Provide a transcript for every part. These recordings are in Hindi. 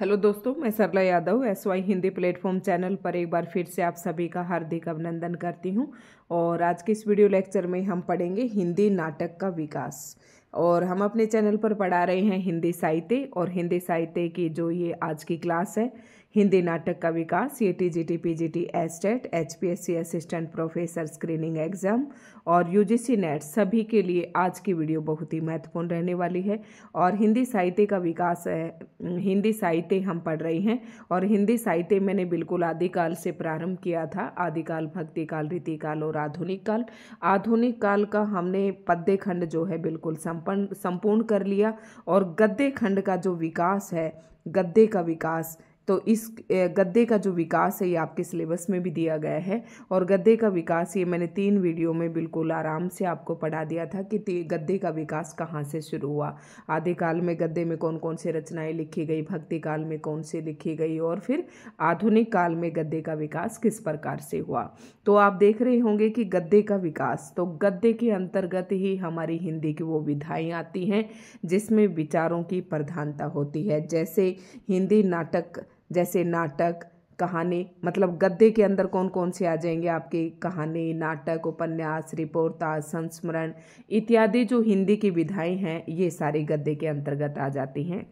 हेलो दोस्तों, मैं Sarla Yadav SY Hindi platform channel पर एक बार फिर से आप सभी का हार्दिक अभिनंदन करती हूं। और आज के इस वीडियो लेक्चर में हम पढ़ेंगे हिंदी नाटक का विकास। और हम अपने चैनल पर पढ़ा रहे हैं हिंदी साहित्य, और हिंदी साहित्य की जो ये आज की क्लास है हिंदी नाटक का विकास, ये TGT PGT estate HPSC assistant professor screening exam और UGC नेट सभी के लिए आज की वीडियो बहुत ही महत्वपूर्ण रहने वाली है। और हिंदी साहित्य का विकास है, हिंदी साहित्य हम पढ़ रही हैं। और हिंदी साहित्य मैंने बिल्कुल आदिकाल से प्रारंभ किया था, आदिकाल, भक्तिकाल, रीतिकाल और आधुनिक काल। आधुनिक काल का हमने पद्य खंड जो है बिल्कुल संपूर्ण कर लिया। और गद्य खंड का जो विकास है, गद्य का विकास, तो इस गद्य का जो विकास है ये आपके सिलेबस में भी दिया गया है। और गद्य का विकास ये मैंने 3 वीडियो में बिल्कुल आराम से आपको पढ़ा दिया था कि गद्य का विकास कहाँ से शुरू हुआ, आदिकाल में गद्य में कौन कौन सी रचनाएं लिखी गई, भक्ति काल में कौन सी लिखी गई, और फिर आधुनिक काल में गद्य का विकास किस प्रकार से हुआ। तो आप देख रहे होंगे कि गद्य का विकास, तो गद्य के अंतर्गत ही हमारी हिंदी की वो विधाएं आती हैं जिसमें विचारों की प्रधानता होती है। जैसे हिंदी नाटक, जैसे नाटक, कहानी, मतलब गद्य के अंदर कौन कौन से आ जाएंगे आपके कहानी, नाटक, उपन्यास, रिपोर्टाज, संस्मरण इत्यादि जो हिंदी की विधाएं हैं ये सारी गद्य के अंतर्गत आ जाती हैं।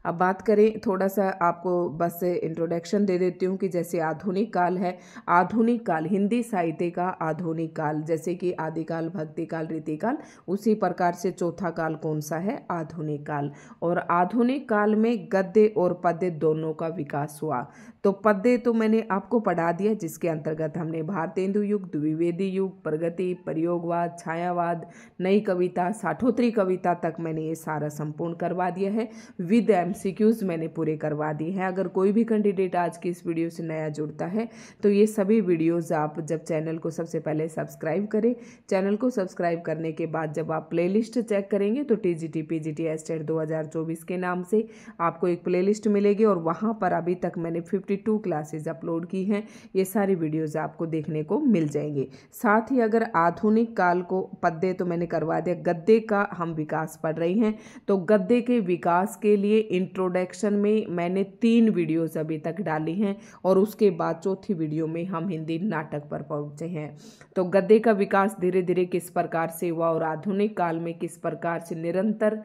अब बात करें, थोड़ा सा आपको बस इंट्रोडक्शन दे देती हूँ कि जैसे आधुनिक काल है, आधुनिक काल हिंदी साहित्य का आधुनिक काल, जैसे कि आदिकाल, भक्तिकाल, रीतिकाल, उसी प्रकार से चौथा काल कौन सा है, आधुनिक काल। और आधुनिक काल में गद्य और पद्य दोनों का विकास हुआ। तो पद्य तो मैंने आपको पढ़ा दिया, जिसके अंतर्गत हमने भारतेंदु युग, द्विवेदी युग, प्रगति, प्रयोगवाद, छायावाद, नई कविता, साठोत्तरी कविता तक मैंने ये सारा संपूर्ण करवा दिया है। विद MCQs मैंने पूरे करवा दिए हैं। अगर कोई भी कैंडिडेट आज की इस वीडियो से नया जुड़ता है तो ये सभी वीडियोस आप जब चैनल को सबसे पहले सब्सक्राइब करें, चैनल को सब्सक्राइब करने के बाद जब आप प्लेलिस्ट चेक करेंगे तो TGT PGT एस्टेट 2024 के नाम से आपको एक प्लेलिस्ट मिलेगी, और वहाँ पर अभी तक मैंने 52 क्लासेज अपलोड की हैं। ये सारी वीडियोज़ आपको देखने को मिल जाएंगे। साथ ही अगर आधुनिक काल को, पद्य तो मैंने करवा दिया, गद्य का हम विकास पढ़ रही हैं, तो गद्य के विकास के लिए इंट्रोडक्शन में मैंने 3 वीडियोस अभी तक डाली हैं, और उसके बाद चौथी वीडियो में हम हिंदी नाटक पर पहुंचे हैं। तो गद्य का विकास धीरे धीरे किस प्रकार से हुआ और आधुनिक काल में किस प्रकार से निरंतर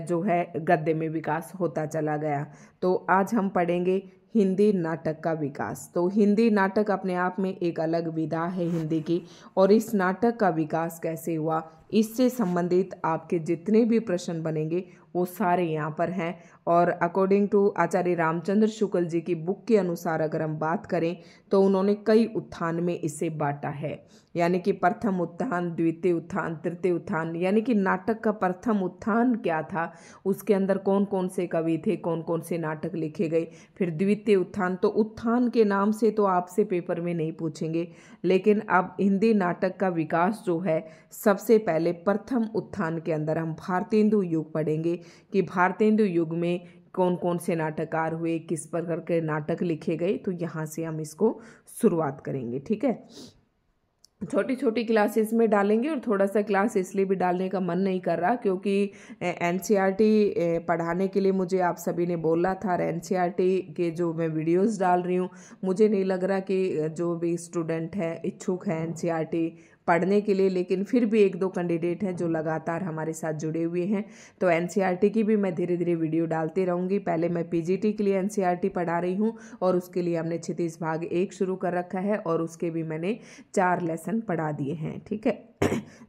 जो है गद्य में विकास होता चला गया। तो आज हम पढ़ेंगे हिंदी नाटक का विकास। तो हिंदी नाटक अपने आप में एक अलग विधा है हिंदी की, और इस नाटक का विकास कैसे हुआ इससे संबंधित आपके जितने भी प्रश्न बनेंगे वो सारे यहाँ पर हैं। और अकॉर्डिंग टू आचार्य रामचंद्र शुक्ल जी की बुक के अनुसार अगर हम बात करें तो उन्होंने कई उत्थान में इसे बांटा है, यानी कि प्रथम उत्थान, द्वितीय उत्थान, तृतीय उत्थान, यानी कि नाटक का प्रथम उत्थान क्या था, उसके अंदर कौन कौन से कवि थे, कौन कौन से नाटक लिखे गए। फिर द्वितीय उत्थान, तो उत्थान के नाम से तो आपसे पेपर में नहीं पूछेंगे, लेकिन अब हिंदी नाटक का विकास जो है सबसे पहले प्रथम उत्थान के अंदर हम भारतेंदु युग पढ़ेंगे कि भारतेंदु युग में कौन कौन से नाटककार हुए, किस प्रकार के नाटक लिखे गए। तो यहाँ से हम इसको शुरुआत करेंगे, ठीक है। छोटी छोटी क्लासेस में डालेंगे, और थोड़ा सा क्लास इसलिए भी डालने का मन नहीं कर रहा क्योंकि NCERT पढ़ाने के लिए मुझे आप सभी ने बोला था, और NCERT के जो मैं वीडियोस डाल रही हूँ, मुझे नहीं लग रहा कि जो भी स्टूडेंट है इच्छुक है NCERT पढ़ने के लिए, लेकिन फिर भी 1-2 कैंडिडेट हैं जो लगातार हमारे साथ जुड़े हुए हैं। तो NCERT की भी मैं धीरे धीरे वीडियो डालती रहूँगी। पहले मैं PGT के लिए NCERT पढ़ा रही हूँ, और उसके लिए हमने क्षितिज भाग 1 शुरू कर रखा है, और उसके भी मैंने 4 लेसन पढ़ा दिए हैं, ठीक है।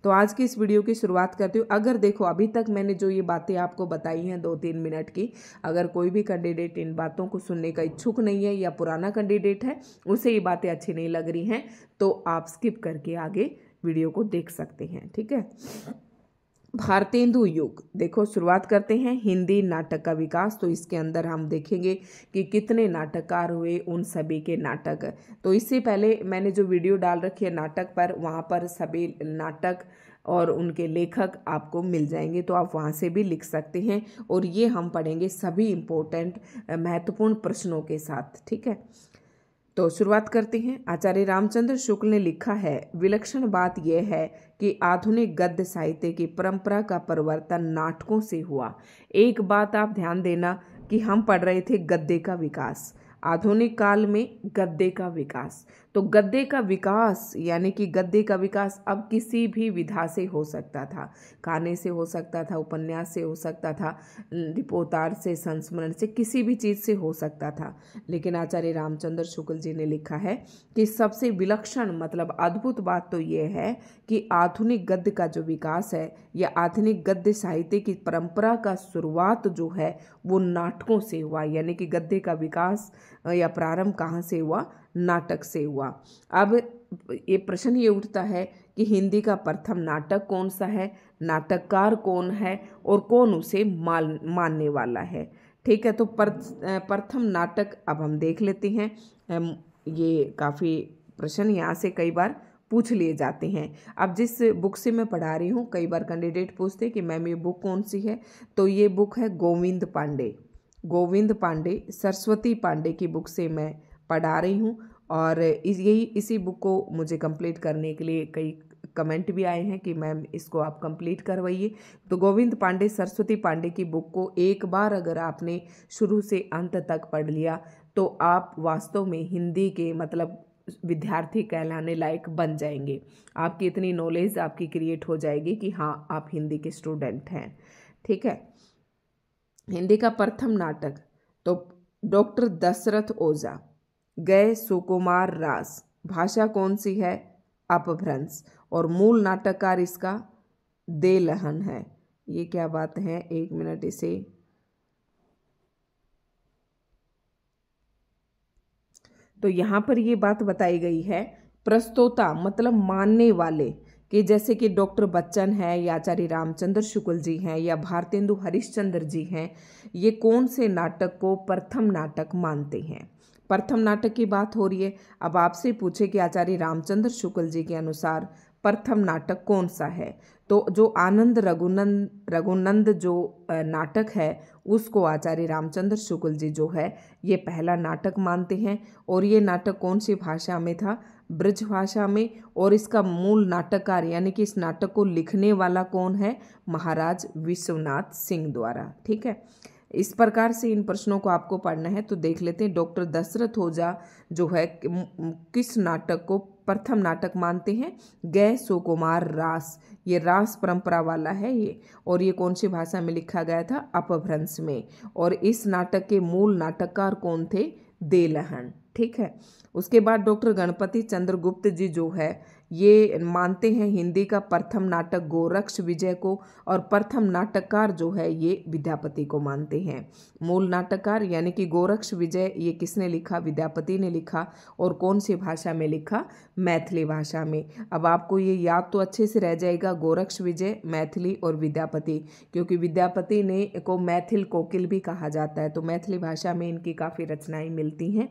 तो आज की इस वीडियो की शुरुआत करती हूँ। अगर देखो अभी तक मैंने जो ये बातें आपको बताई हैं 2-3 मिनट की, अगर कोई भी कैंडिडेट इन बातों को सुनने का इच्छुक नहीं है या पुराना कैंडिडेट है, उसे ये बातें अच्छी नहीं लग रही हैं, तो आप स्किप करके आगे वीडियो को देख सकते हैं, ठीक है। भारतेंदु युग, देखो शुरुआत करते हैं हिंदी नाटक का विकास। तो इसके अंदर हम देखेंगे कि कितने नाटककार हुए, उन सभी के नाटक। तो इससे पहले मैंने जो वीडियो डाल रखी है नाटक पर, वहाँ पर सभी नाटक और उनके लेखक आपको मिल जाएंगे, तो आप वहाँ से भी लिख सकते हैं। और ये हम पढ़ेंगे सभी इम्पोर्टेंट महत्वपूर्ण प्रश्नों के साथ, ठीक है। तो शुरुआत करते हैं। आचार्य रामचंद्र शुक्ल ने लिखा है, विलक्षण बात यह है कि आधुनिक गद्य साहित्य की परंपरा का परिवर्तन नाटकों से हुआ। एक बात आप ध्यान देना, कि हम पढ़ रहे थे गद्य का विकास, आधुनिक काल में गद्य का विकास। तो गद्य का विकास यानी कि गद्य का विकास अब किसी भी विधा से हो सकता था, कहानी से हो सकता था, उपन्यास से हो सकता था, रिपोर्टार से, संस्मरण से, किसी भी चीज़ से हो सकता था। लेकिन आचार्य रामचंद्र शुक्ल जी ने लिखा है कि सबसे विलक्षण मतलब अद्भुत बात तो ये है कि आधुनिक गद्य का जो विकास है या आधुनिक गद्य साहित्य की परंपरा का शुरुआत जो है वो नाटकों से हुआ। यानी कि गद्य का विकास या प्रारंभ कहाँ से हुआ? नाटक से हुआ। अब ये प्रश्न ये उठता है कि हिंदी का प्रथम नाटक कौन सा है, नाटककार कौन है और कौन उसे मानने वाला है। ठीक है, तो प्रथम नाटक अब हम देख लेते हैं। ये काफ़ी प्रश्न यहाँ से कई बार पूछ लिए जाते हैं। अब जिस बुक से मैं पढ़ा रही हूँ, कई बार कैंडिडेट पूछते हैं कि मैम ये बुक कौन सी है, तो ये बुक है गोविंद पांडे सरस्वती पांडे की बुक से मैं पढ़ा रही हूँ। और इसी बुक को मुझे कंप्लीट करने के लिए कई कमेंट भी आए हैं कि मैम इसको आप कंप्लीट करवाइए। तो गोविंद पांडे सरस्वती पांडे की बुक को एक बार अगर आपने शुरू से अंत तक पढ़ लिया तो आप वास्तव में हिंदी के मतलब विद्यार्थी कहलाने लायक बन जाएंगे। आपकी इतनी नॉलेज आपकी क्रिएट हो जाएगी कि हाँ आप हिंदी के स्टूडेंट हैं। ठीक है, हिंदी का प्रथम नाटक तो डॉक्टर दशरथ ओझा, गए सुकुमार रास, भाषा कौन सी है? अपभ्रंश, और मूल नाटककार इसका देलहन है। ये क्या बात है, एक मिनट इसे, तो यहाँ पर ये बात बताई गई है प्रस्तोता मतलब मानने वाले कि जैसे कि डॉक्टर बच्चन है या आचार्य रामचंद्र शुक्ल जी हैं या भारतेंदु हरिश्चंद्र जी हैं, ये कौन से नाटक को प्रथम नाटक मानते हैं। प्रथम नाटक की बात हो रही है। अब आपसे पूछे कि आचार्य रामचंद्र शुक्ल जी के अनुसार प्रथम नाटक कौन सा है, तो जो आनंद रघुनंद जो नाटक है उसको आचार्य रामचंद्र शुक्ल जी जो है ये पहला नाटक मानते हैं। और ये नाटक कौन सी भाषा में था? ब्रज भाषा में। और इसका मूल नाटककार यानी कि इस नाटक को लिखने वाला कौन है? महाराज विश्वनाथ सिंह द्वारा। ठीक है, इस प्रकार से इन प्रश्नों को आपको पढ़ना है। तो देख लेते हैं, डॉक्टर दशरथ ओझा जो है किस नाटक को प्रथम नाटक मानते हैं? गए सुकुमार रास, ये रास परंपरा वाला है ये, और ये कौन सी भाषा में लिखा गया था? अपभ्रंश में। और इस नाटक के मूल नाटककार कौन थे? देलहन। ठीक है, उसके बाद डॉक्टर गणपति चंद्र गुप्त जी जो है ये मानते हैं हिंदी का प्रथम नाटक गोरक्ष विजय को, और प्रथम नाटककार जो है ये विद्यापति को मानते हैं। मूल नाटककार यानी कि गोरक्ष विजय ये किसने लिखा? विद्यापति ने लिखा। और कौन सी भाषा में लिखा? मैथिली भाषा में। अब आपको ये याद तो अच्छे से रह जाएगा, गोरक्ष विजय, मैथिली और विद्यापति, क्योंकि विद्यापति ने को मैथिल कोकिल भी कहा जाता है। तो मैथिली भाषा में इनकी काफ़ी रचनाएं मिलती हैं।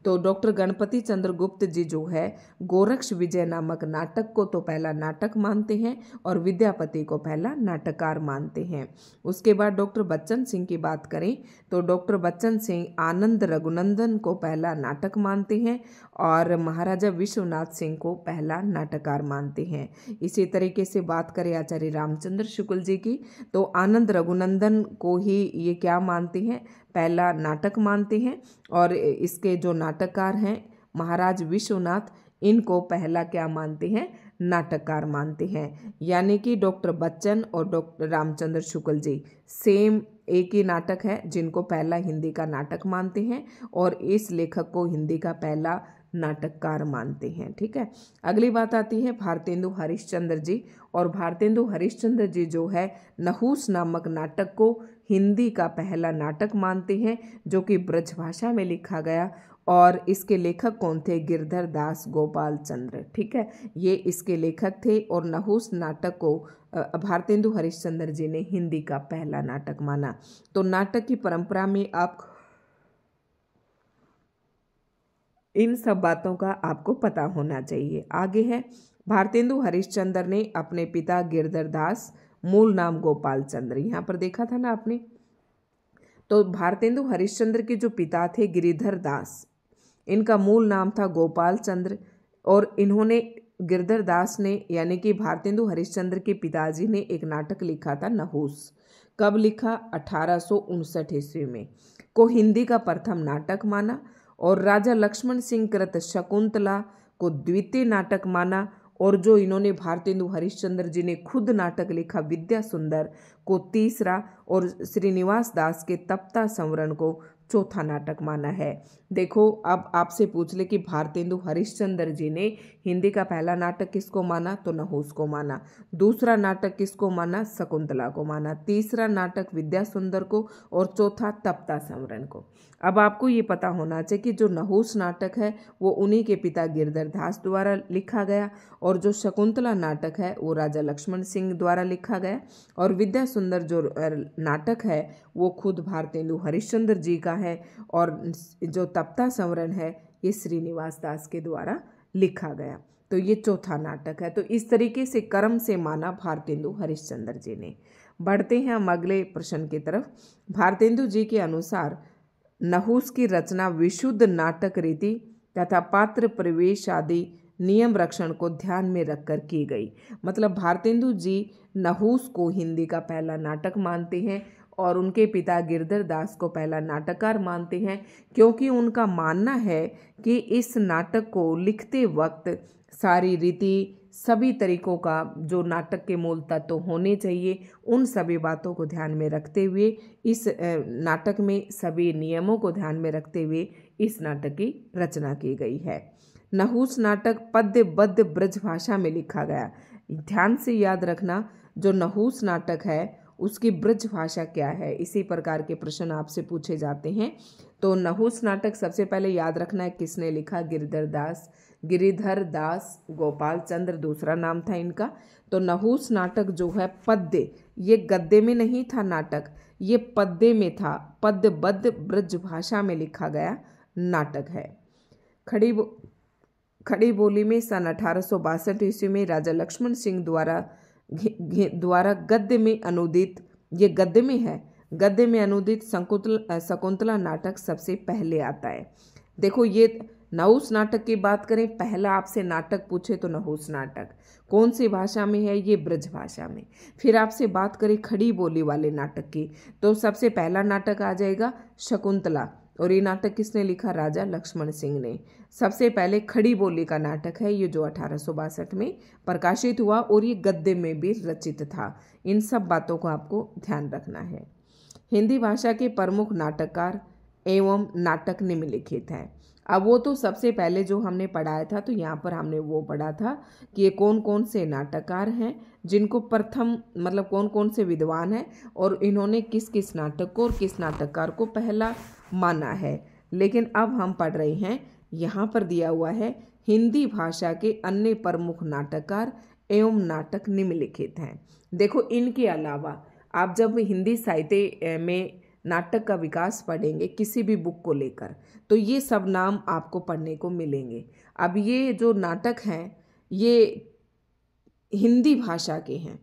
तो डॉक्टर गणपति चंद्र गुप्त जी जो है गोरक्ष विजय नामक नाटक को तो पहला नाटक मानते हैं और विद्यापति को पहला नाटककार मानते हैं। उसके बाद डॉक्टर बच्चन सिंह की बात करें तो डॉक्टर बच्चन सिंह आनंद रघुनंदन को पहला नाटक मानते हैं और महाराजा विश्वनाथ सिंह को पहला नाटककार मानते हैं। इसी तरीके से बात करें आचार्य रामचंद्र शुक्ल जी की तो आनंद रघुनंदन को ही ये क्या मानते हैं? पहला नाटक मानते हैं। और इसके जो नाटककार हैं महाराज विश्वनाथ, इनको पहला क्या मानते हैं? नाटककार मानते हैं। यानी कि डॉक्टर बच्चन और डॉक्टर रामचंद्र शुक्ल जी सेम एक ही नाटक है जिनको पहला हिंदी का नाटक मानते हैं और इस लेखक को हिंदी का पहला नाटककार मानते हैं। ठीक है, अगली बात आती है भारतेंदु हरिश्चंद्र जी। और भारतेंदु हरिश्चंद्र जी जो है नहुस नामक नाटक को हिंदी का पहला नाटक मानते हैं जो कि ब्रज भाषा में लिखा गया। और इसके लेखक कौन थे? गिरधर दास गोपाल चंद्र। ठीक है, ये इसके लेखक थे और नहुस नाटक को भारतेंदु हरिश्चंद्र जी ने हिंदी का पहला नाटक माना। तो नाटक की परंपरा में आप इन सब बातों का आपको पता होना चाहिए। आगे है भारतेंदु हरिश्चंद्र ने अपने पिता गिरधर दास, मूल नाम गोपाल चंद्र, यहाँ पर देखा था ना आपने। तो भारतेंदु हरिश्चंद्र के जो पिता थे गिरिधर दास, इनका मूल नाम था गोपाल चंद्र और इन्होंने गिरधर दास ने यानी कि भारतेंदु हरिश्चंद्र के पिताजी ने एक नाटक लिखा था नहुस। कब लिखा? 1859 ईस्वी में। को हिंदी का प्रथम नाटक माना और राजा लक्ष्मण सिंह कृत शकुंतला को द्वितीय नाटक माना, और जो इन्होंने भारतेंदु हरिश्चंद्र जी ने खुद नाटक लिखा विद्या सुंदर को तीसरा, और श्रीनिवास दास के तप्ता संवरण को चौथा नाटक माना है। देखो, अब आपसे पूछ ले कि भारतेंदु हरिश्चंद्र जी ने हिंदी का पहला नाटक किसको माना? तो नहुस को माना। दूसरा नाटक किसको माना? शकुंतला को माना। तीसरा नाटक विद्या सुंदर को, और चौथा तप्ता संवरण को। अब आपको ये पता होना चाहिए कि जो नहुस नाटक है वो उन्हीं के पिता गिरधर दास द्वारा लिखा गया, और जो शकुंतला नाटक है वो राजा लक्ष्मण सिंह द्वारा लिखा गया, और विद्या सुंदर जो नाटक है वो खुद भारतेंदु हरिश्चंद्र जी का है, और जो तप्ता संवरण है ये श्रीनिवास दास के द्वारा लिखा गया। तो ये चौथा नाटक है। तो इस तरीके से क्रम से माना भारतेंदु हरिश्चंद्र जी ने। बढ़ते हैं हम अगले प्रश्न की तरफ। भारतेंदु जी के अनुसार नहुस की रचना विशुद्ध नाटक रीति तथा पात्र प्रवेश आदि नियम रक्षण को ध्यान में रखकर की गई। मतलब भारतेंदु जी नहुस को हिंदी का पहला नाटक मानते हैं, और उनके पिता गिरधर दास को पहला नाटककार मानते हैं, क्योंकि उनका मानना है कि इस नाटक को लिखते वक्त सारी रीति, सभी तरीकों का जो नाटक के मूल तत्व होने चाहिए उन सभी बातों को ध्यान में रखते हुए, इस नाटक में सभी नियमों को ध्यान में रखते हुए इस नाटक की रचना की गई है। नहुस नाटक पद्य बद्य ब्रज भाषा में लिखा गया। ध्यान से याद रखना, जो नहुस नाटक है उसकी ब्रज भाषा क्या है, इसी प्रकार के प्रश्न आपसे पूछे जाते हैं। तो नहुस नाटक सबसे पहले याद रखना है किसने लिखा? गिरिधर दास गोपाल चंद्र दूसरा नाम था इनका। तो नहुस नाटक जो है पद्य, ये गद्य में नहीं था नाटक, ये पद्य में था। पद्य बद्य ब्रज भाषा में लिखा गया नाटक है। खड़ी बोली में सन 1862 ईस्वी में राजा लक्ष्मण सिंह द्वारा गद्य में अनुदित, ये गद्य में है, गद्य में अनुदित शकुंतला नाटक सबसे पहले आता है। देखो, ये नहुस नाटक की बात करें, पहला आपसे नाटक पूछे तो नहुस नाटक कौन सी भाषा में है? ये ब्रज भाषा में। फिर आपसे बात करें खड़ी बोली वाले नाटक की, तो सबसे पहला नाटक आ जाएगा शकुंतला, और ये नाटक किसने लिखा? राजा लक्ष्मण सिंह ने। सबसे पहले खड़ी बोली का नाटक है ये, जो 1862 में प्रकाशित हुआ, और ये गद्य में भी रचित था। इन सब बातों को आपको ध्यान रखना है। हिंदी भाषा के प्रमुख नाटककार एवं नाटक निम्नलिखित हैं। अब वो तो सबसे पहले जो हमने पढ़ाया था, तो यहाँ पर हमने वो पढ़ा था कि ये कौन कौन से नाटककार हैं, जिनको प्रथम मतलब कौन कौन से विद्वान हैं, और इन्होंने किस किस नाटक को और किस नाटककार को पहला माना है। लेकिन अब हम पढ़ रहे हैं, यहाँ पर दिया हुआ है हिंदी भाषा के अन्य प्रमुख नाटककार एवं नाटक निम्नलिखित हैं। देखो, इनके अलावा आप जब हिंदी साहित्य में नाटक का विकास पढ़ेंगे किसी भी बुक को लेकर, तो ये सब नाम आपको पढ़ने को मिलेंगे। अब ये जो नाटक हैं ये हिंदी भाषा के हैं।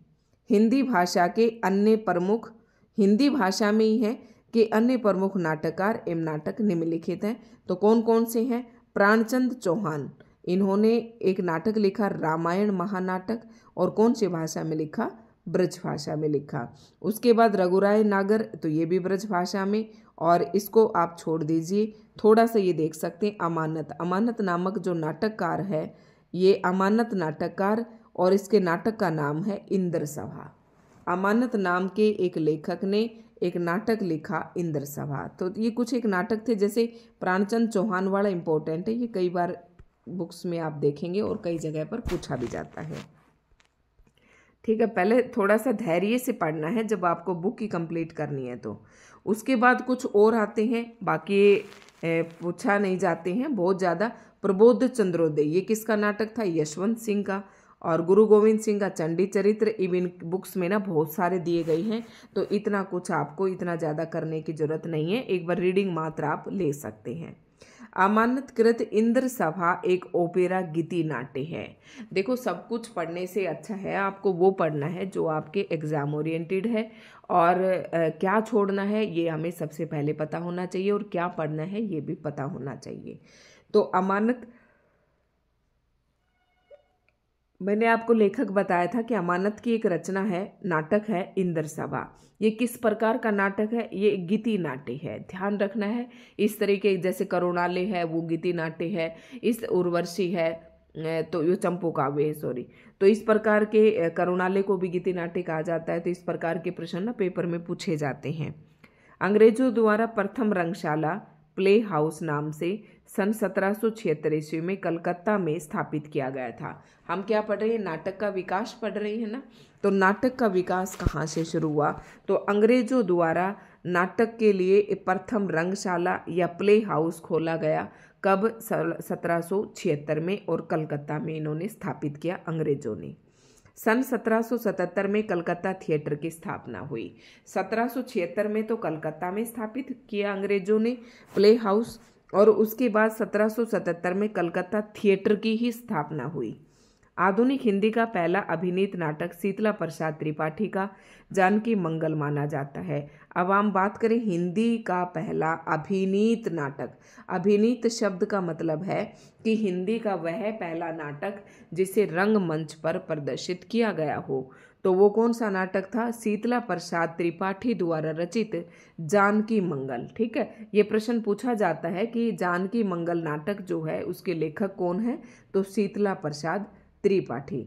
हिंदी भाषा के अन्य प्रमुख, हिंदी भाषा में ही हैं कि अन्य प्रमुख नाटककार एवं नाटक निम्नलिखित हैं। तो कौन कौन से हैं? प्राणचंद चौहान, इन्होंने एक नाटक लिखा रामायण महानाटक, और कौन सी भाषा में लिखा? ब्रज भाषा में लिखा। उसके बाद रघुराय नागर, तो ये भी ब्रज भाषा में, और इसको आप छोड़ दीजिए, थोड़ा सा ये देख सकते हैं अमानत नामक जो नाटककार है, ये अमानत नाटककार, और इसके नाटक का नाम है इंद्र सभा। अमानत नाम के एक लेखक ने एक नाटक लिखा इंद्र सभा। तो ये कुछ एक नाटक थे, जैसे प्राणचंद चौहान वाला इम्पोर्टेंट है, ये कई बार बुक्स में आप देखेंगे और कई जगह पर पूछा भी जाता है। ठीक है, पहले थोड़ा सा धैर्य से पढ़ना है जब आपको बुक की कंप्लीट करनी है। तो उसके बाद कुछ और आते हैं, बाकी पूछा नहीं जाते हैं बहुत ज़्यादा। प्रबोध चंद्रोदय, ये किसका नाटक था? यशवंत सिंह का। और गुरु गोविंद सिंह का चंडी चरित्र, इन बुक्स में ना बहुत सारे दिए गए हैं, तो इतना कुछ आपको इतना ज़्यादा करने की जरूरत नहीं है, एक बार रीडिंग मात्र आप ले सकते हैं। अमानतकृत इंद्र सभा एक ओपेरा गीति नाट्य है। देखो, सब कुछ पढ़ने से अच्छा है आपको वो पढ़ना है जो आपके एग्जाम ओरिएंटेड है, और क्या छोड़ना है ये हमें सबसे पहले पता होना चाहिए, और क्या पढ़ना है ये भी पता होना चाहिए। तो मैंने आपको लेखक बताया था कि अमानत की एक रचना है, नाटक है इंद्र सभा। ये किस प्रकार का नाटक है? ये गीति नाट्य है, ध्यान रखना है। इस तरीके जैसे करुणालय है वो गीति नाट्य है, इस उर्वशी है तो ये चंपू काव्य है, सॉरी। तो इस प्रकार के करुणालय को भी गीति नाट्य कहा जाता है। तो इस प्रकार के प्रश्न ना पेपर में पूछे जाते हैं। अंग्रेजों द्वारा प्रथम रंगशाला प्ले हाउस नाम से सन 1776 ईस्वी में कलकत्ता में स्थापित किया गया था। हम क्या पढ़ रहे हैं? नाटक का विकास पढ़ रहे हैं ना। तो नाटक का विकास कहाँ से शुरू हुआ? तो अंग्रेजों द्वारा नाटक के लिए प्रथम रंगशाला या प्ले हाउस खोला गया। कब? 1776 में, और कलकत्ता में इन्होंने स्थापित किया अंग्रेजों ने। सन 1777 में कलकत्ता थिएटर की स्थापना हुई। 1776 में तो कलकत्ता में स्थापित किया अंग्रेजों ने प्ले हाउस, और उसके बाद 1777 में कलकत्ता थिएटर की ही स्थापना हुई। आधुनिक हिंदी का पहला अभिनीत नाटक शीतला प्रसाद त्रिपाठी का जानकी मंगल माना जाता है। अब हम बात करें हिंदी का पहला अभिनीत नाटक। अभिनीत शब्द का मतलब है कि हिंदी का वह पहला नाटक जिसे रंगमंच पर प्रदर्शित किया गया हो। तो वो कौन सा नाटक था? शीतला प्रसाद त्रिपाठी द्वारा रचित जानकी मंगल। ठीक है, ये प्रश्न पूछा जाता है कि जानकी मंगल नाटक जो है उसके लेखक कौन है? तो शीतला प्रसाद त्रिपाठी।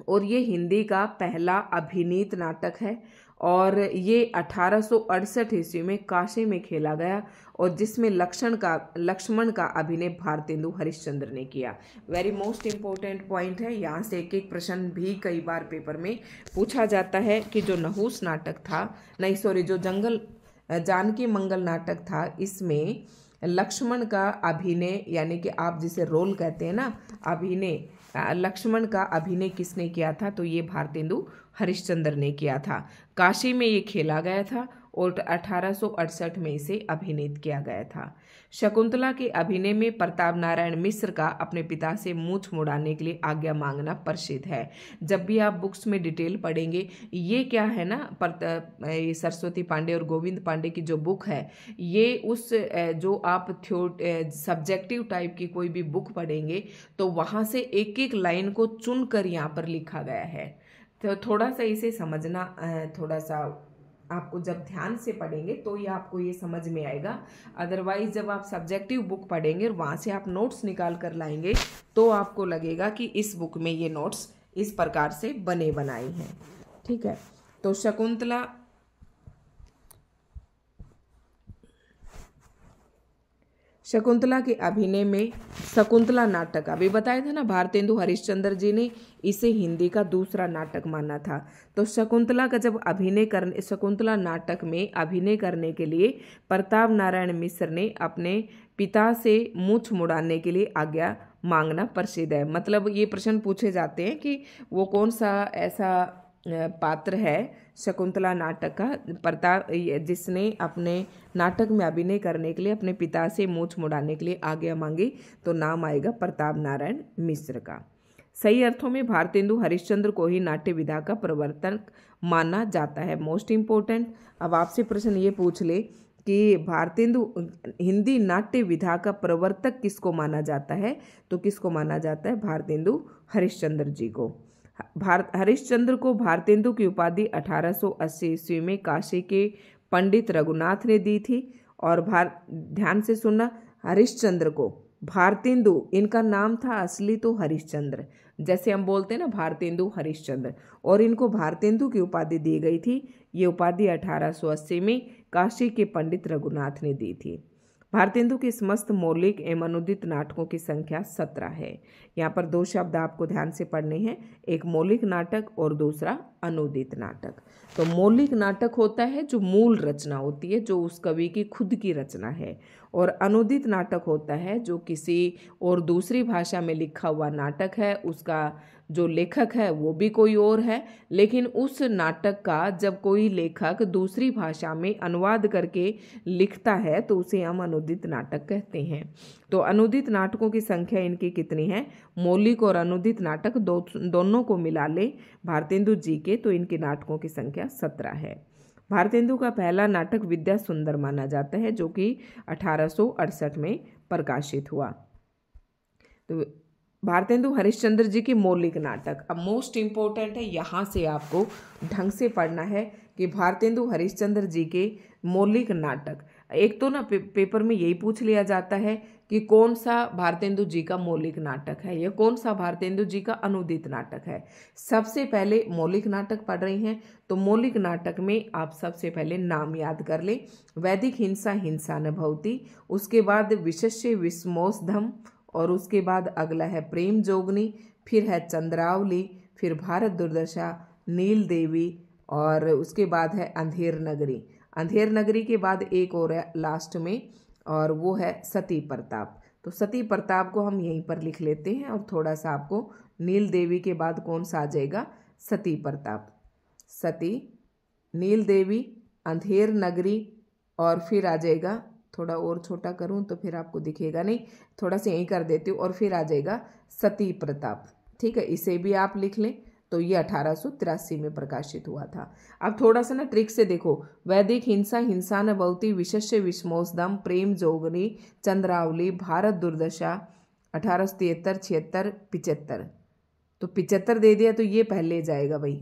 और ये हिंदी का पहला अभिनीत नाटक है, और ये 1868 ईस्वी में काशी में खेला गया, और जिसमें लक्ष्मण का अभिनय भारतेंदु हरिश्चंद्र ने किया। वेरी मोस्ट इम्पोर्टेंट पॉइंट है, यहाँ से एक एक प्रश्न भी कई बार पेपर में पूछा जाता है कि जो नहुस नाटक था, नहीं सॉरी, जो जानकी मंगल नाटक था, इसमें लक्ष्मण का अभिनय, यानी कि आप जिसे रोल कहते हैं ना, अभिनय, लक्ष्मण का अभिनय किसने किया था? तो ये भारतेंदु हरिश्चंद्र ने किया था। काशी में ये खेला गया था, और 1868 में इसे अभिनीत किया गया था। शकुंतला के अभिनय में प्रताप नारायण मिश्र का अपने पिता से मूंछ मुड़ाने के लिए आज्ञा मांगना प्रसिद्ध है। जब भी आप बुक्स में डिटेल पढ़ेंगे, ये क्या है ना, सरस्वती पांडे और गोविंद पांडे की जो बुक है, ये उस जो आप सब्जेक्टिव टाइप की कोई भी बुक पढ़ेंगे तो वहाँ से एक एक लाइन को चुन कर यहाँ पर लिखा गया है। तो थोड़ा सा इसे समझना, थोड़ा सा आपको जब ध्यान से पढ़ेंगे तो ये आपको ये समझ में आएगा। अदरवाइज जब आप सब्जेक्टिव बुक पढ़ेंगे और वहाँ से आप नोट्स निकाल कर लाएंगे तो आपको लगेगा कि इस बुक में ये नोट्स इस प्रकार से बने बनाए हैं। ठीक है, तो शकुंतला के अभिनय में शकुंतला नाटक, अभी बताया था ना, भारतेंदु हरिश्चंद्र जी ने इसे हिंदी का दूसरा नाटक माना था। तो शकुंतला नाटक में अभिनय करने के लिए प्रताप नारायण मिश्र ने अपने पिता से मूंछ मुड़ाने के लिए आज्ञा मांगना प्रसिद्ध है। मतलब ये प्रश्न पूछे जाते हैं कि वो कौन सा ऐसा पात्र है शकुंतला नाटक का, प्रताप, जिसने अपने नाटक में अभिनय करने के लिए अपने पिता से मूंछ मुड़ाने के लिए आज्ञा मांगी। तो नाम आएगा प्रताप नारायण मिश्र का। सही अर्थों में भारतेंदु हरिश्चंद्र को ही नाट्य विधा का प्रवर्तक माना जाता है। मोस्ट इम्पोर्टेंट, अब आपसे प्रश्न ये पूछ ले कि हिंदी नाट्य विधा का प्रवर्तक किसको माना जाता है? तो किसको माना जाता है? भारतेंदु हरिश्चंद्र जी को। हरिश्चंद्र को भारतेंदु की उपाधि 1880 ईस्वी में काशी के पंडित रघुनाथ ने दी थी। और ध्यान से सुनना, हरिश्चंद्र को भारतेंदु, इनका नाम था असली तो हरिश्चंद्र, जैसे हम बोलते हैं ना भारतेंदु हरिश्चंद्र, और इनको भारतेंदु की उपाधि दी गई थी। ये उपाधि 1880 में काशी के पंडित रघुनाथ ने दी थी। भारतेंदु के समस्त मौलिक एवं अनुदित नाटकों की संख्या 17 है। यहाँ पर दो शब्द आपको ध्यान से पढ़ने हैं, एक मौलिक नाटक और दूसरा अनुदित नाटक। तो मौलिक नाटक होता है जो मूल रचना होती है, जो उस कवि की खुद की रचना है, और अनुदित नाटक होता है जो किसी और दूसरी भाषा में लिखा हुआ नाटक है, उसका जो लेखक है वो भी कोई और है, लेकिन उस नाटक का जब कोई लेखक दूसरी भाषा में अनुवाद करके लिखता है तो उसे हम अनुदित नाटक कहते हैं। तो अनुदित नाटकों की संख्या इनकी कितनी है? मौलिक और अनुदित नाटक दोनों को मिला ले भारतेंदु जी के, तो इनके नाटकों की संख्या 17 है। भारतेंदु का पहला नाटक विद्या सुंदर माना जाता है, जो कि 1868 में प्रकाशित हुआ। तो भारतेंदु हरिश्चंद्र जी की मौलिक नाटक। अब मोस्ट इम्पोर्टेंट है, यहाँ से आपको ढंग से पढ़ना है कि भारतेंदु हरिश्चंद्र जी के मौलिक नाटक। एक तो ना पेपर में यही पूछ लिया जाता है कि कौन सा भारतेंदु जी का मौलिक नाटक है या कौन सा भारतेंदु जी का अनुदित नाटक है। सबसे पहले मौलिक नाटक पढ़ रही हैं तो मौलिक नाटक में आप सबसे पहले नाम याद कर लें। वैदिक हिंसा हिंसा न भवति, उसके बाद विशस्य विस्मोसधम, और उसके बाद अगला है प्रेम जोगनी, फिर है चंद्रावली, फिर भारत दुर्दशा, नील देवी, और उसके बाद है अंधेर नगरी। अंधेर नगरी के बाद एक और है लास्ट में, और वो है सती प्रताप। तो सती प्रताप को हम यहीं पर लिख लेते हैं, और थोड़ा सा आपको नील देवी के बाद कौन सा आ जाएगा, सती प्रताप, सती, नील देवी, अंधेर नगरी, और फिर आ जाएगा, थोड़ा और छोटा करूं तो फिर आपको दिखेगा नहीं, थोड़ा सा यहीं कर देती हूँ, और फिर आ जाएगा सती प्रताप। ठीक है, इसे भी आप लिख लें। तो ये 1883 में प्रकाशित हुआ था। अब थोड़ा सा ना ट्रिक से देखो, वैदिक हिंसा हिंसा न भवति, विशस्य विस्मोसदम, प्रेम जोगनी, चंद्रावली, भारत दुर्दशा, 1873, 76, 75। तो 75 दे दिया तो ये पहले जाएगा भाई।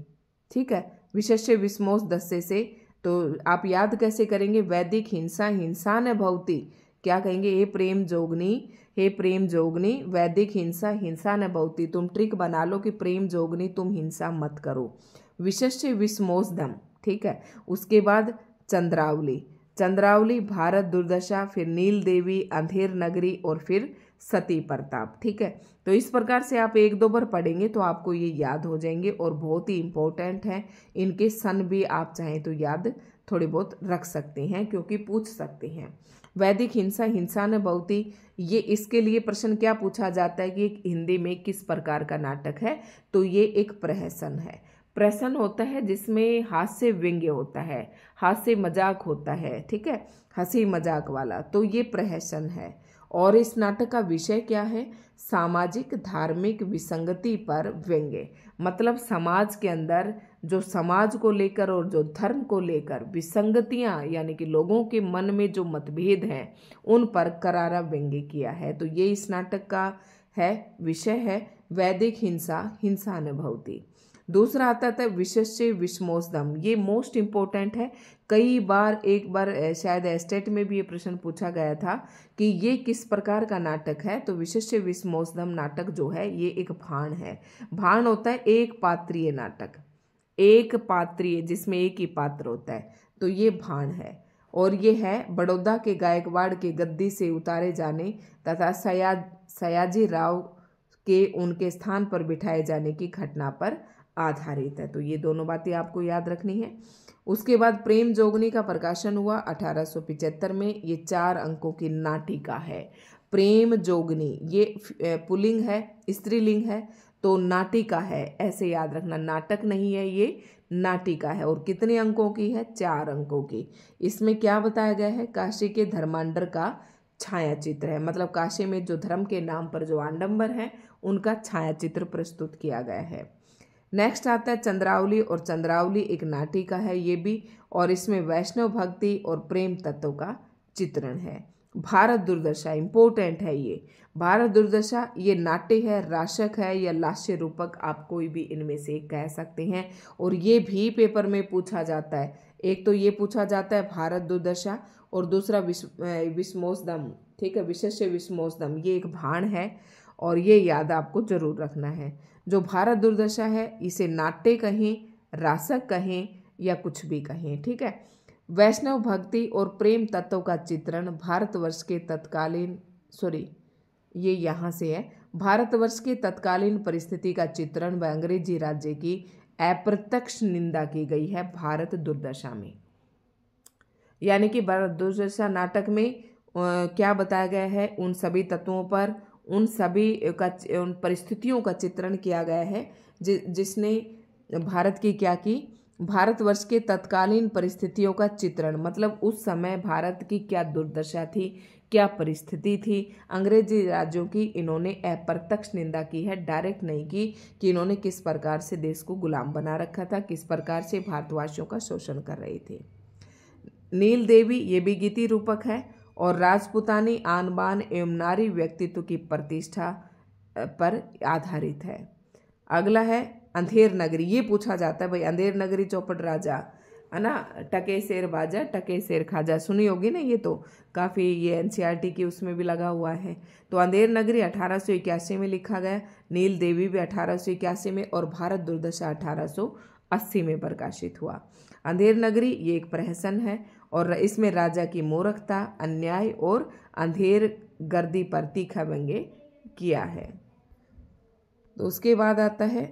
ठीक है, विशस्य विस्मोस दस्से से तो आप याद कैसे करेंगे, वैदिक हिंसा हिंसा न भवति, क्या कहेंगे, हे प्रेम जोगनी, हे प्रेम जोगनी, वैदिक हिंसा हिंसा न भवति। तुम ट्रिक बना लो कि प्रेम जोगनी तुम हिंसा मत करो। विशस्य विस्मोसधम, ठीक है, उसके बाद चंद्रावली, चंद्रावली, भारत दुर्दशा, फिर नील देवी, अंधेर नगरी, और फिर सती प्रताप। ठीक है, तो इस प्रकार से आप एक दो बार पढ़ेंगे तो आपको ये याद हो जाएंगे, और बहुत ही इम्पोर्टेंट है। इनके सन भी आप चाहें तो याद थोड़े बहुत रख सकते हैं, क्योंकि पूछ सकते हैं। वैदिक हिंसा हिंसा न भवति, ये इसके लिए प्रश्न क्या पूछा जाता है कि हिंदी में किस प्रकार का नाटक है, तो ये एक प्रहसन है। प्रहसन होता है जिसमें हास्य व्यंग्य होता है, हास्य मजाक होता है, ठीक है, हंसी मजाक वाला, तो ये प्रहसन है। और इस नाटक का विषय क्या है, सामाजिक धार्मिक विसंगति पर व्यंग्य, मतलब समाज के अंदर जो समाज को लेकर और जो धर्म को लेकर विसंगतियां, यानी कि लोगों के मन में जो मतभेद हैं उन पर करारा व्यंग्य किया है। तो ये इस नाटक का है विषय है, वैदिक हिंसा हिंसा न भवति। दूसरा आता था विशस्य विस्मोसदम, ये मोस्ट इम्पोर्टेंट है। कई बार, एक बार शायद स्टेट में भी ये प्रश्न पूछा गया था कि ये किस प्रकार का नाटक है, तो विशस्य विस्मोसदम नाटक जो है ये एक भाण है। भाण होता है एक पात्रीय नाटक, एक पात्रीय जिसमें एक ही पात्र होता है, तो ये भाण है। और ये है बड़ौदा के गायकवाड़ के गद्दी से उतारे जाने तथा सयाजी राव के उनके स्थान पर बिठाए जाने की घटना पर आधारित है। तो ये दोनों बातें आपको याद रखनी है। उसके बाद प्रेम जोगनी का प्रकाशन हुआ 1875 में। ये 4 अंकों की नाटिका है। प्रेम जोगनी ये पुल्लिंग है, स्त्रीलिंग है, तो नाटिका है, ऐसे याद रखना, नाटक नहीं है, ये नाटिका है। और कितने अंकों की है, 4 अंकों की। इसमें क्या बताया गया है, काशी के धर्मांडर का छाया चित्र है, मतलब काशी में जो धर्म के नाम पर जो आडंबर हैं उनका छाया चित्र प्रस्तुत किया गया है। नेक्स्ट आता है चंद्रावली, और चंद्रावली एक नाटिका है ये भी, और इसमें वैष्णव भक्ति और प्रेम तत्व का चित्रण है। भारत दुर्दशा इंपॉर्टेंट है, ये भारत दुर्दशा ये नाट्य है, राशक है या लास्य रूपक, आप कोई भी इनमें से एक कह सकते हैं। और ये भी पेपर में पूछा जाता है, एक तो ये पूछा जाता है भारत दुर्दशा, और दूसरा विस्मोसदम, ठीक है, विशस्य विस्मोसदम, ये एक भाण है, और ये याद आपको जरूर रखना है। जो भारत दुर्दशा है इसे नाट्य कहें, रासक कहें या कुछ भी कहें, ठीक है। वैष्णव भक्ति और प्रेम तत्व का चित्रण भारतवर्ष के तत्कालीन, ये यहाँ से है, भारतवर्ष के तत्कालीन परिस्थिति का चित्रण व अंग्रेजी राज्य की अप्रत्यक्ष निंदा की गई है भारत दुर्दशा में। यानी कि भारत दुर्दशा नाटक में क्या बताया गया है, उन सभी तत्वों पर, उन सभी का, उन परिस्थितियों का चित्रण किया गया है जिसने भारत की क्या की, भारतवर्ष के तत्कालीन परिस्थितियों का चित्रण, मतलब उस समय भारत की क्या दुर्दशा थी, क्या परिस्थिति थी, अंग्रेजी राज्यों की इन्होंने अप्रत्यक्ष निंदा की है, डायरेक्ट नहीं की, कि इन्होंने किस प्रकार से देश को गुलाम बना रखा था, किस प्रकार से भारतवासियों का शोषण कर रहे थे। नील देवी ये भी गीति रूपक है, और राजपुतानी आन बान एवं नारी व्यक्तित्व की प्रतिष्ठा पर आधारित है। अगला है अंधेर नगरी। ये पूछा जाता है भाई, अंधेर नगरी चौपड़ राजा, है ना, टके शेर बाजा टके शेर खाजा, सुनी होगी ना, ये तो काफ़ी ये एनसीईआरटी की उसमें भी लगा हुआ है। तो अंधेर नगरी 1881 में लिखा गया, नील देवी भी 1881 में, और भारत दुर्दशा 1880 में प्रकाशित हुआ। अंधेर नगरी ये एक प्रहसन है और इसमें राजा की मूर्खता, अन्याय और अंधेर गर्दी पर तीखा व्यंग्य किया है। तो उसके बाद आता है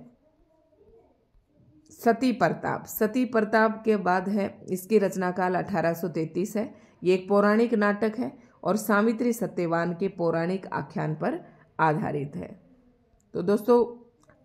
सती प्रताप। सती प्रताप के बाद है, इसकी रचनाकाल 1833 है। ये एक पौराणिक नाटक है और सावित्री सत्यवान के पौराणिक आख्यान पर आधारित है। तो दोस्तों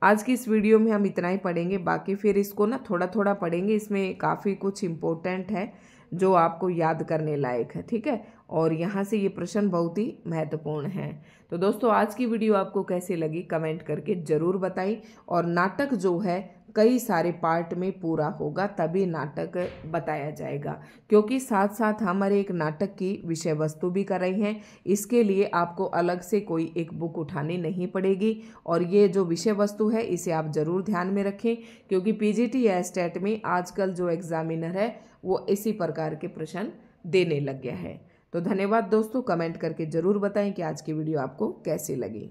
आज की इस वीडियो में हम इतना ही पढ़ेंगे, बाकी फिर इसको ना थोड़ा थोड़ा पढ़ेंगे, इसमें काफ़ी कुछ इम्पोर्टेंट है जो आपको याद करने लायक है, ठीक है। और यहाँ से ये प्रश्न बहुत ही महत्वपूर्ण है। तो दोस्तों आज की वीडियो आपको कैसी लगी कमेंट करके ज़रूर बताइए। और नाटक जो है कई सारे पार्ट में पूरा होगा तभी नाटक बताया जाएगा, क्योंकि साथ साथ हमारे एक नाटक की विषय वस्तु भी कर रही हैं। इसके लिए आपको अलग से कोई एक बुक उठानी नहीं पड़ेगी। और ये जो विषय वस्तु है इसे आप ज़रूर ध्यान में रखें, क्योंकि पीजीटी या स्टेट में आजकल जो एग्जामिनर है वो इसी प्रकार के प्रश्न देने लग गया है। तो धन्यवाद दोस्तों, कमेंट करके ज़रूर बताएं कि आज की वीडियो आपको कैसी लगी।